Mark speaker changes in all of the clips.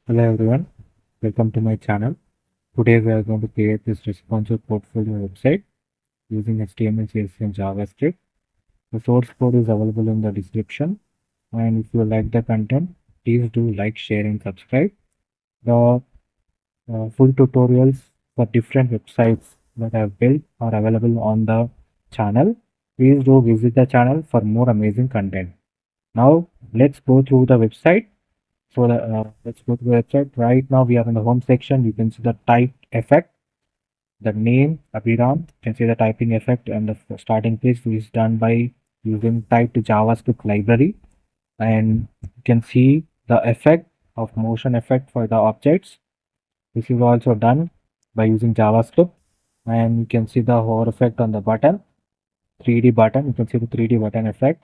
Speaker 1: Hello everyone, welcome to my channel. Today we are going to create this responsive portfolio website using HTML, CSS and JavaScript. The source code is available in the description, and if you like the content, please do like, share and subscribe. The full tutorials for different websites that I have built are available on the channel. Please do visit the channel for more amazing content. Now let's go through the website. So let's go to the website. Right now we are in the home section. You can see the type effect, the name Abhiram. You can see the typing effect, and the starting page is done by using type to JavaScript library. And you can see the effect of motion effect for the objects. This is also done by using JavaScript. And you can see the hover effect on the button, 3D button. You can see the 3D button effect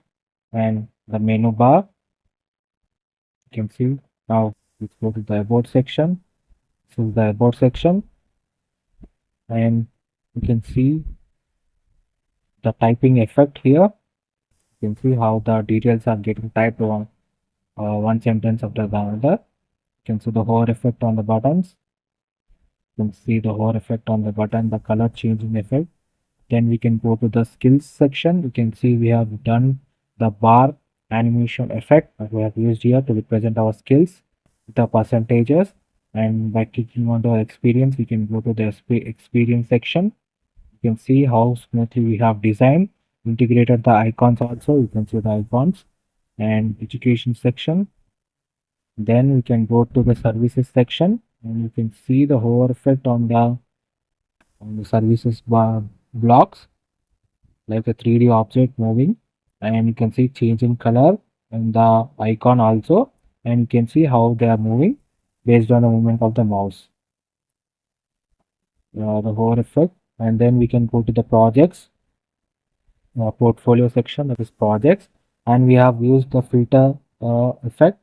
Speaker 1: and the menu bar. You can see. Now let's go to the about section. This is the about section, and you can see the typing effect here. You can see how the details are getting typed on one sentence after the other. You can see the hover effect on the buttons. You can see the hover effect on the button, the color changing effect. Then we can go to the skills section. You can see we have done the bar animation effect that we have used here to represent our skills, the percentages. And by clicking on the experience, we can go to the experience section. You can see how smoothly we have designed, integrated the icons also. You can see the icons and education section. Then we can go to the services section, and you can see the hover effect on the services bar blocks, like a 3D object moving, and you can see changing color and the icon also, and you can see how they are moving based on the movement of the mouse. The hover effect, and then we can go to the projects portfolio section, that is projects, and we have used the filter effect,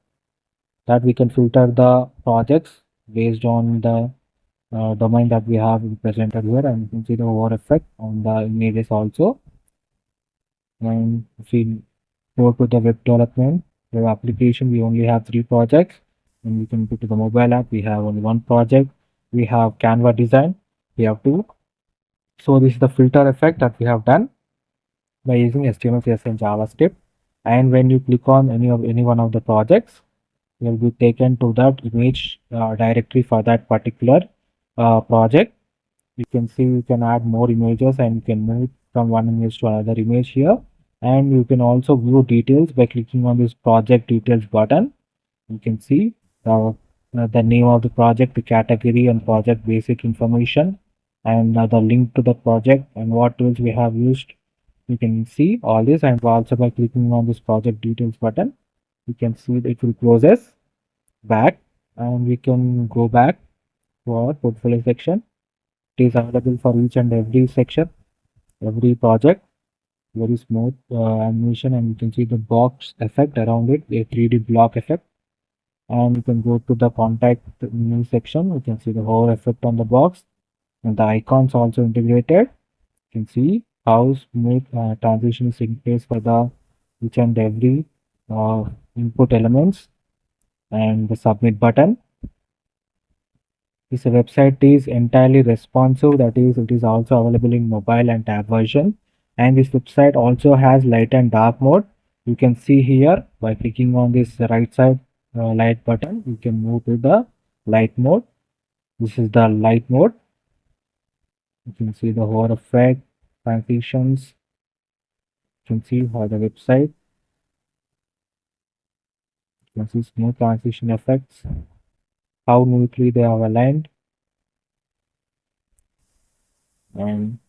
Speaker 1: that we can filter the projects based on the domain that we have presented here, and you can see the hover effect on the images also. And if we go to the web development, web application, we only have 3 projects, and we can go to the mobile app, we have only 1 project. We have Canva design, we have 2. So this is the filter effect that we have done by using HTML, CSS and JavaScript. And when you click on any one of the projects, you will be taken to that image directory for that particular project. You can see you can add more images, and you can move from one image to another image here. And you can also view details by clicking on this project details button. You can see the name of the project, the category and project basic information, and the link to the project and what tools we have used. You can see all this, and also by clicking on this project details button, you can see that it will closes back, and we can go back to our portfolio section. It is available for each and every section, every project. Very smooth animation, and you can see the box effect around it, a 3D block effect. And you can go to the contact new section. You can see the hover effect on the box, and the icons also integrated. You can see how smooth transition is in place for the each and every input elements, and the submit button. This website is entirely responsive, that is, it is also available in mobile and tab version. And this website also has light and dark mode. You can see here by clicking on this right side light button, you can move to the light mode. This is the light mode. You can see the hover effect, transitions. You can see how the website. You can see smooth transition effects, how neatly they are aligned, and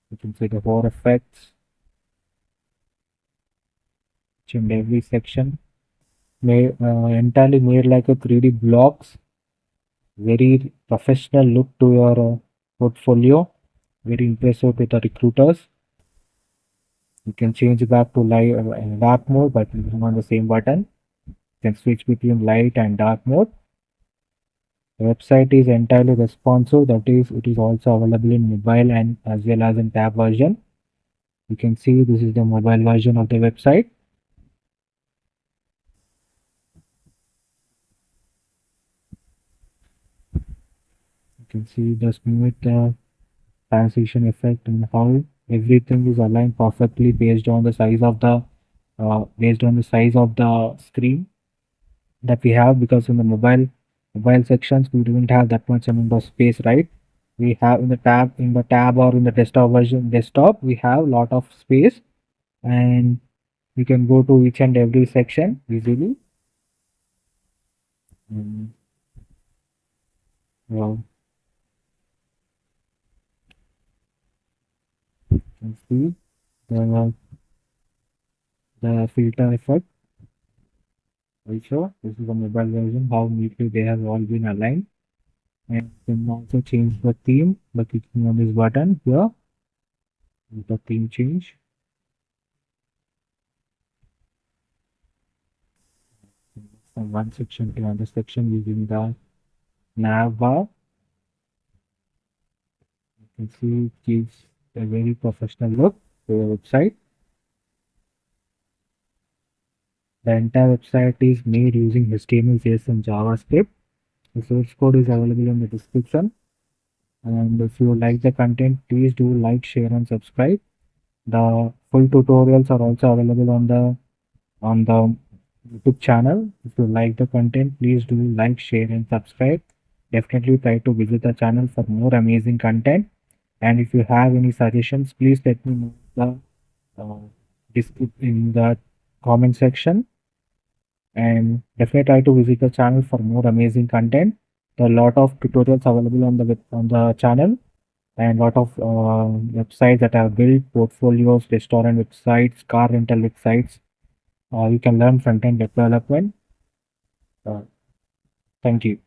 Speaker 1: you can see the hover effects in every section. Entirely made like a 3D blocks. Very professional look to your portfolio. Very impressive with the recruiters. You can change back to light and dark mode by clicking on the same button. You can switch between light and dark mode. The website is entirely responsive, that is, it is also available in mobile and as well as in tab version. You can see this is the mobile version of the website. can see the smooth transition effect and how everything is aligned perfectly based on the size of the screen that we have, because in the mobile sections we didn't have that much amount of space, right? We have in the tab or in the desktop we have lot of space, and we can go to each and every section easily. Mm, well, you can see the filter effect also. This is the mobile version, how neatly they have all been aligned. And you can also change the theme by clicking on this button here, the theme change. From one section to another section using the nav bar. You can see it gives a very professional look to the website. The entire website is made using HTML, CSS, and JavaScript. The source code is available in the description. And if you like the content, please do like, share, and subscribe. The full tutorials are also available on the YouTube channel. If you like the content, please do like, share, and subscribe. Definitely try to visit the channel for more amazing content. And if you have any suggestions, please let me know in the comment section. And definitely try to visit the channel for more amazing content. There are a lot of tutorials available on the channel, and lot of websites that are built, portfolios, restaurant websites, car rental websites. You can learn front-end development. Uh, Thank you.